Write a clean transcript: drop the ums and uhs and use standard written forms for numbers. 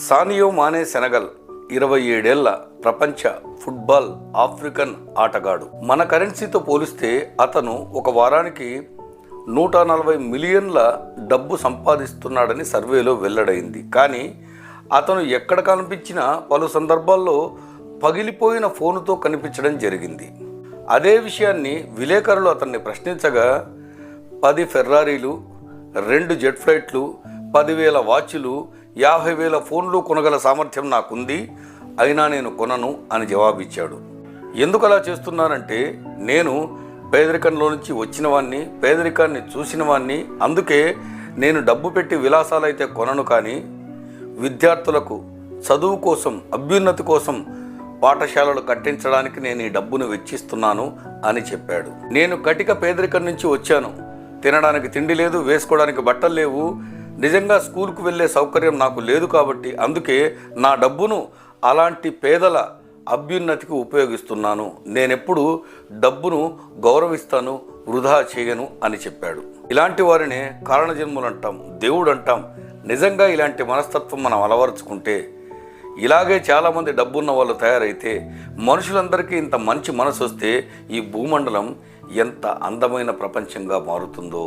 సానియో మానే సెనగల్ 27 ఏళ్ల ప్రపంచ ఫుట్బాల్ ఆఫ్రికన్ ఆటగాడు. మన కరెన్సీతో పోలిస్తే అతను ఒక వారానికి 140 మిలియన్ల డబ్బు సంపాదిస్తున్నాడని సర్వేలో వెల్లడైంది. కానీ అతను ఎక్కడ కనిపించినా పలు సందర్భాల్లో పగిలిపోయిన ఫోనుతో కనిపించడం జరిగింది. అదే విషయాన్ని విలేకరులు అతన్ని ప్రశ్నించగా 10 ఫెర్రారీలు, 2 జెట్ ఫ్లైట్లు, 10,000 వాచ్లు, 50,000 ఫోన్లు కొనగల సామర్థ్యం నాకుంది, అయినా నేను కొనను అని జవాబిచ్చాడు. ఎందుకు అలా చేస్తున్నానంటే నేను పేదరికంలో నుంచి వచ్చిన వాణ్ణి, పేదరికాన్ని చూసిన వాణ్ణి, అందుకే నేను డబ్బు పెట్టి విలాసాలైతే కొనను, కానీ విద్యార్థులకు చదువు కోసం, అభ్యున్నతి కోసం పాఠశాలలు కట్టించడానికి నేను ఈ డబ్బును వెచ్చిస్తున్నాను అని చెప్పాడు. నేను కటిక పేదరికం నుంచి వచ్చాను. తినడానికి తిండి లేదు, వేసుకోవడానికి బట్టలు లేవు, నిజంగా స్కూల్కు వెళ్ళే సౌకర్యం నాకు లేదు. కాబట్టి అందుకే నా డబ్బును అలాంటి పేదల అభ్యున్నతికి ఉపయోగిస్తున్నాను. నేనెప్పుడు డబ్బును గౌరవిస్తాను, వృధా చేయను అని చెప్పాడు. ఇలాంటి వారినే కారణజన్ములు అంటాం, దేవుడు అంటాం. నిజంగా ఇలాంటి మనస్తత్వం మనం అలవరుచుకుంటే, ఇలాగే చాలామంది డబ్బున్న వాళ్ళు తయారైతే, మనుషులందరికీ ఇంత మంచి మనసు వస్తే ఈ భూమండలం ఎంత అందమైన ప్రపంచంగా మారుతుందో.